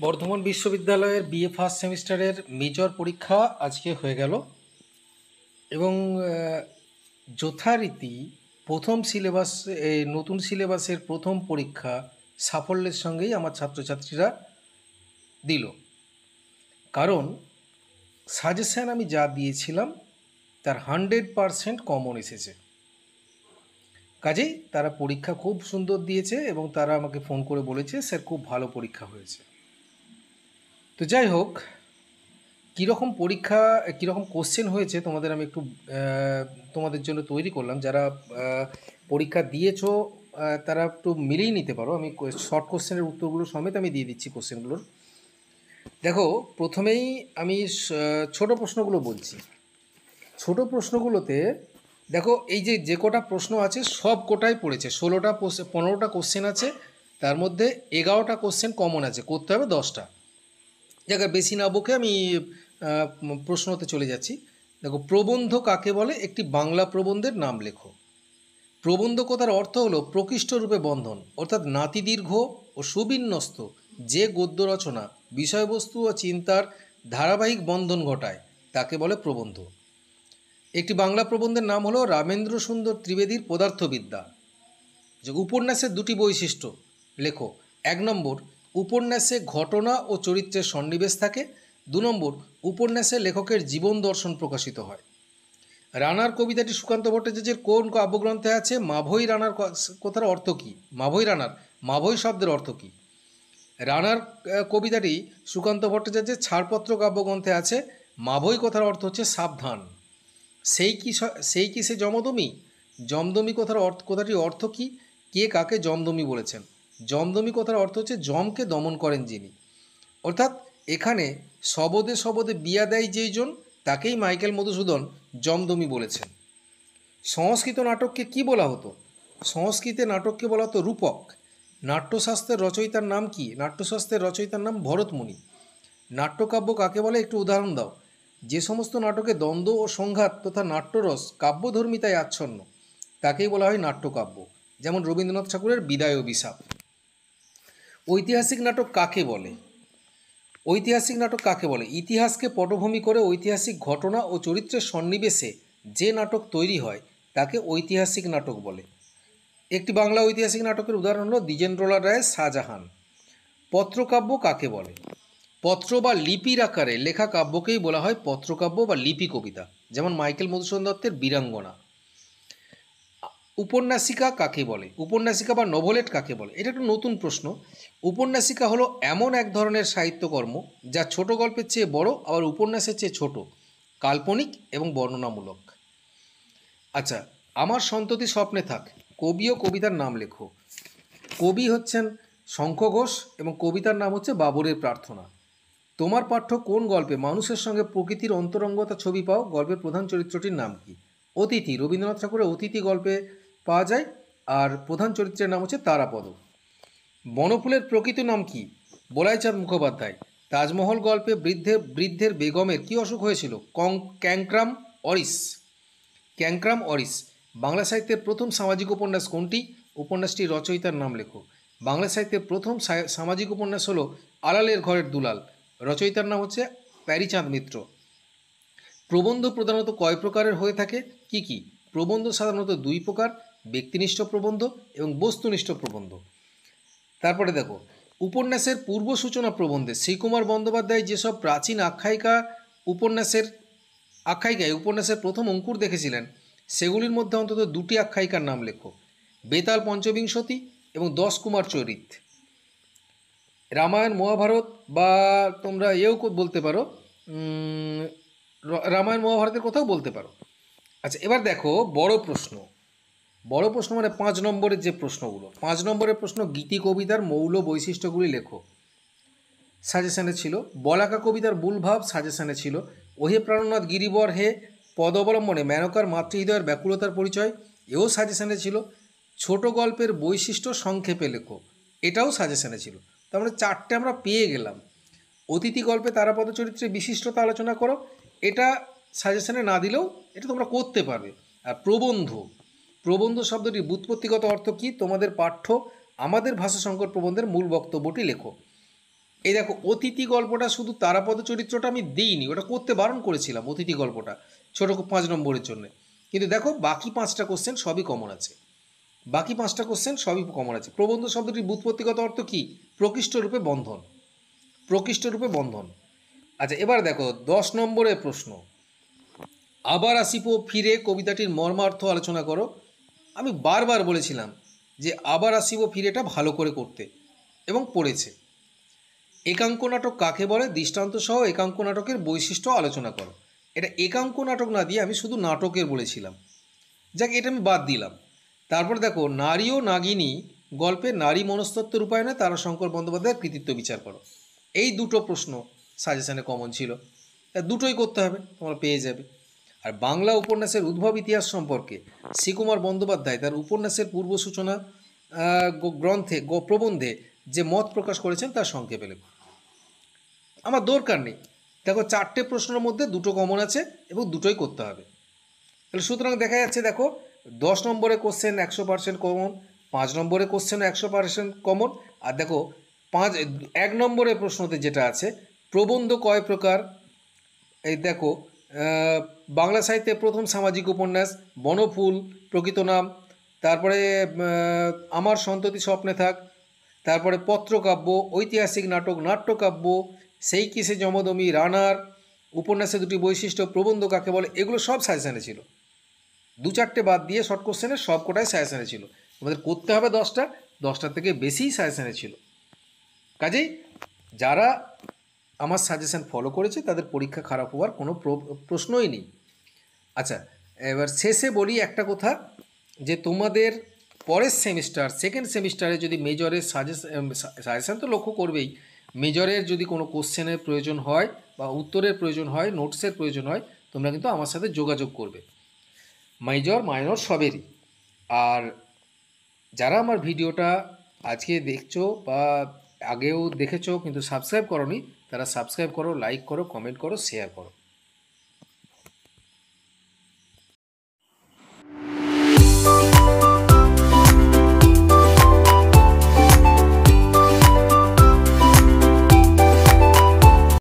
বর্ধমান বিশ্ববিদ্যালয়ের BA first সেমিস্টারের major পরীক্ষা আজকে হয়ে গেল এবং যথারীতি প্রথম সিলেবাস নতুন সিলেবাসের প্রথম পরীক্ষা সাফল্যের সঙ্গেই আমার ছাত্রছাত্রীরা দিল। কারণ সাজেশান আমি যা দিয়েছিলাম তার 100% কমন এসেছে। কাজেই তারা পরীক্ষা খুব সুন্দর দিয়েছে এবং তারা আমাকে ফোন করে বলেছে স্যার খুব ভালো পরীক্ষা হয়েছে। তো যাই হোক, কীরকম পরীক্ষা, কীরকম কোশ্চেন হয়েছে তোমাদের আমি একটু তোমাদের জন্য তৈরি করলাম। যারা পরীক্ষা দিয়েছো তারা একটু মিলিয়ে নিতে পারো। আমি শর্ট কোশ্চেনের উত্তরগুলো সমেত আমি দিয়ে দিচ্ছি কোশ্চেনগুলোর। দেখো, প্রথমেই আমি ছোট প্রশ্নগুলো বলছি। ছোট প্রশ্নগুলোতে দেখো, এই যে কটা প্রশ্ন আছে সব কোটাই পড়েছে। 15টা কোশ্চেন আছে, তার মধ্যে 11টা কোশ্চেন কমন আছে, করতে হবে 10টা। জায়গায় বেশি না বকে আমি প্রশ্নতে চলে যাচ্ছি। দেখো, প্রবন্ধ কাকে বলে? একটি বাংলা প্রবন্ধের নাম লেখো। প্রবন্ধ কথার অর্থ হলো প্রকৃষ্ট রূপে বন্ধন, অর্থাৎ নাতিদীর্ঘ ও সুবিন্যস্ত যে গদ্য রচনা বিষয়বস্তু ও চিন্তার ধারাবাহিক বন্ধন ঘটায় তাকে বলে প্রবন্ধ। একটি বাংলা প্রবন্ধের নাম হলো রামেন্দ্র সুন্দর ত্রিবেদীর পদার্থবিদ্যা। যে উপন্যাসের দুটি বৈশিষ্ট্য লেখো। 1 নম্বর, উপন্যাসে ঘটনা ও চরিত্রের সন্নিবেশ থাকে। 2 নম্বর, উপন্যাসে লেখকের জীবন দর্শন প্রকাশিত হয়। রানার কবিতাটি সুকান্ত ভট্টাচার্যের কোন কাব্যগ্রন্থে আছে? মাভৈ রানার কথার অর্থ কী? মাভৈ শব্দের অর্থ কী? রানার কবিতাটি সুকান্ত ভট্টাচার্যের ছাড়পত্র কাব্যগ্রন্থে আছে। মাভৈ কথার অর্থ হচ্ছে সাবধান। সেই কি সে জমদমি? জমদমি কথাটির অর্থ কী? কে কাকে জমদমি বলেছেন? জমদমি কথার অর্থ হচ্ছে যমকে দমন করেন যিনি। অর্থাৎ এখানে শবদে শবদে বিয়া দেয় যেইজন, তাকেই মাইকেল মধুসূদন জমদমি বলেছেন। সংস্কৃত নাটককে কি বলা হতো? সংস্কৃতে নাটককে বলা হতো রূপক। নাট্যশাস্ত্রের রচয়িতার নাম কি? নাট্যশাস্ত্রের রচয়িতার নাম ভরতমুনি। নাট্যকাব্য কাকে বলে? একটু উদাহরণ দাও। যে সমস্ত নাটকে দ্বন্দ্ব ও সংঘাত তথা নাট্যরস কাব্যধর্মিতায় আচ্ছন্ন তাকেই বলা হয় নাট্যকাব্য। যেমন রবীন্দ্রনাথ ঠাকুরের বিদায় ও বিষাদ। ঐতিহাসিক নাটক কাকে বলে? ঐতিহাসিক নাটক কাকে বলে? ইতিহাসকে পটভূমি করে ঐতিহাসিক ঘটনা ও চরিত্রের সন্নিবেশে যে নাটক তৈরি হয় তাকে ঐতিহাসিক নাটক বলে। একটি বাংলা ঐতিহাসিক নাটকের উদাহরণ হল দ্বিজেন্দ্রলাল রায়ের শাহজাহান। পত্রকাব্য কাকে বলে? পত্র বা লিপির আকারে লেখা কাব্যকেই বলা হয় পত্রকাব্য বা লিপি কবিতা। যেমন মাইকেল মধুসূদন দত্তের বীরাঙ্গনা। উপন্যাসিকা কাকে বলে? উপন্যাসিকা বা নভেলেট কাকে বলে? এটা একটা নতুন প্রশ্ন। উপন্যাসিকা হলো এমন এক ধরনের সাহিত্যকর্ম যা ছোট গল্পের চেয়ে বড়, আবার উপন্যাসের চেয়ে ছোট, কাল্পনিক এবং বর্ণনামূলক। আচ্ছা, আমার সন্ততি স্বপ্নে থাক, কবি ও কবিতার নাম লেখো। কবি হচ্ছেন শঙ্খ ঘোষ এবং কবিতার নাম হচ্ছে বাবরের প্রার্থনা। তোমার পাঠ্য কোন গল্পে মানুষের সঙ্গে প্রকৃতির অন্তরঙ্গতা ছবি পাও? গল্পের প্রধান চরিত্রটির নাম কি? অতিথি, রবীন্দ্রনাথ ঠাকুরের অতিথি গল্পে পাওয়া যায়, আর প্রধান চরিত্রের নাম হচ্ছে তারাপদ। বনফুলের প্রকৃত নাম কি? বলাইচাঁদ মুখোপাধ্যায়। তাজমহল গল্পে বৃদ্ধের বেগমের কি অসুখ হয়েছিল? ক্যাংক্রাম অরিস। ক্যাংক্রাম অরিস। বাংলা সাহিত্যের প্রথম সামাজিক উপন্যাস কোনটি? উপন্যাসটির রচয়িতার নাম লেখো। বাংলা সাহিত্যের প্রথম সামাজিক উপন্যাস হলো আলালের ঘরের দুলাল। রচয়িতার নাম হচ্ছে প্যারীচাঁদ মিত্র। প্রবন্ধ প্রধানত কয় প্রকারের হয়ে থাকে? কি কি? প্রবন্ধ সাধারণত 2 প্রকার, ব্যক্তিনিষ্ঠ প্রবন্ধ এবং বস্তুনিষ্ঠ প্রবন্ধ। তারপরে দেখো, উপন্যাসের পূর্ব সূচনা প্রবন্ধে শ্রীকুমার বন্দ্যোপাধ্যায় যেসব প্রাচীন আখ্যায়িকায় উপন্যাসের প্রথম অঙ্কুর দেখেছিলেন সেগুলির মধ্যে অন্তত 2টি আখ্যায়িকার নাম লেখো। বেতাল পঞ্চবিংশতি এবং 10 কুমার চরিত। রামায়ণ মহাভারত, বা তোমরা বলতে পারো, রামায়ণ মহাভারতের কথাও বলতে পারো। আচ্ছা, এবার দেখো বড় প্রশ্ন মানে 5 নম্বরের যে প্রশ্নগুলো। 5 নম্বরের প্রশ্ন, গীতি কবিতার মৌল বৈশিষ্ট্যগুলি লেখো। সাজেশানে ছিল। বলাকা কবিতার মূল ভাব সাজেশানে ছিল। ওহে প্রাণনাথ গিরিবর হে পদ অবলম্বনে মেনকার মাতৃহৃদয়ের ব্যাকুলতার পরিচয়, এও সাজেশানে ছিল। ছোট গল্পের বৈশিষ্ট্য সংক্ষেপে লেখো, এটাও সাজেশানে ছিল। তার মানে 4টে আমরা পেয়ে গেলাম। অতিথি গল্পে তারাপদ চরিত্রে বিশিষ্টতা আলোচনা করো, এটা সাজেশানে না দিলেও এটা তোমরা করতে পারবে। আর প্রবন্ধ শব্দটির ব্যুৎপত্তিগত অর্থ কী? তোমাদের পাঠ্য আমাদের ভাষা সংকট প্রবন্ধের মূল বক্তব্যটি লেখো। এই দেখো অতিথি গল্পটা শুধু তারাপদ চরিত্রটা আমি দিইনি, ওটা করতে বারণ করেছিলাম অতিথি গল্পটা ছোটো 5 নম্বরের জন্য। কিন্তু দেখো বাকি 5টা কোশ্চেন সবই কমন আছে, বাকি 5টা কোশ্চেন সবই কমন আছে। প্রবন্ধ শব্দটির ব্যুৎপত্তিগত অর্থ কী? প্রকৃষ্ট রূপে বন্ধন, প্রকৃষ্ট রূপে বন্ধন। আচ্ছা এবার দেখো 10 নম্বরের প্রশ্ন, আবার আসিব ফিরে কবিতাটির মর্মার্থ আলোচনা করো। আমি বারবার বলেছিলাম যে আবার আসিব ফিরেটা ভালো করে করতে, এবং পড়েছে। একাঙ্ক নাটক কাকে বলে? দৃষ্টান্ত সহ একাঙ্ক নাটকের বৈশিষ্ট্য আলোচনা করো। এটা একাঙ্ক নাটক না দিয়ে আমি শুধু নাটকের বলেছিলাম, যাক এটা আমি বাদ দিলাম। তারপর দেখো নারী ও নাগিনী গল্পে নারী মনস্তত্ত্ব রূপায়ণে তারাশঙ্কর বন্দ্যোপাধ্যায়ের কৃতিত্ব বিচার করো। এই দুটো প্রশ্ন সাজেশানে কমন ছিল, দুটোই করতে হবে, তোমরা পেয়ে যাবে। আর বাংলা উপন্যাসের উদ্ভব ইতিহাস সম্পর্কে শ্রীকুমার বন্দ্যোপাধ্যায় তার উপন্যাসের পূর্ব সূচনা গ্রন্থে প্রবন্ধে যে মত প্রকাশ করেছেন তার সংক্ষেপে লেখো। আমার দরকার নেই, দেখো 4টে প্রশ্নের মধ্যে 2টো কমন আছে এবং দুটোই করতে হবে। তাহলে সুতরাং দেখা যাচ্ছে দেখো 10 নম্বরে কোশ্চেন 100% কমন, 5 নম্বরে কোশ্চেন 100% কমন। আর দেখো 1 নম্বরের প্রশ্নতে যেটা আছে প্রবন্ধ কয় প্রকার, এই দেখো বাংলা সাহিত্যে প্রথম সামাজিক উপন্যাস বনফুল প্রকৃত নাম, তারপরে আমার সন্ততি স্বপ্নে থাক, তারপরে পত্রকাব্য, ঐতিহাসিক নাটক নাট্যকাব্য, সেই কিসে যমদমি, রানার, উপন্যাসে দুটি বৈশিষ্ট্য, প্রবন্ধ কাকে বলে, এগুলো সব সাজেশানে ছিল। 2-4টে বাদ দিয়ে শর্ট কোশ্চেনের সব কটাই সাজেশানে ছিল। তোমাদের করতে হবে 10টার থেকে বেশিই সাজেশানে ছিল। কাজেই যারা আমার সাজেশান ফলো করেছে তাদের পরীক্ষা খারাপ হওয়ার কোনো প্রশ্নই নেই। আচ্ছা এবার শেষে বলি একটা কথা, যে তোমাদের পরের সেমিস্টার সেকেন্ড সেমিস্টারে যদি মেজরের সাজেশান তো লক্ষ্য করবেই, মেজরের যদি কোনো কোশ্চেনের প্রয়োজন হয় বা উত্তরের প্রয়োজন হয়, নোটসের প্রয়োজন হয়, তোমরা কিন্তু আমার সাথে যোগাযোগ করবে, মেজর মাইনর সবেরই। আর যারা আমার ভিডিওটা আজকে দেখছো বা আগেও দেখেছো কিন্তু সাবস্ক্রাইব করোনি, তারা সাবস্ক্রাইব করো, লাইক করো, কমেন্ট করো, শেয়ার করো।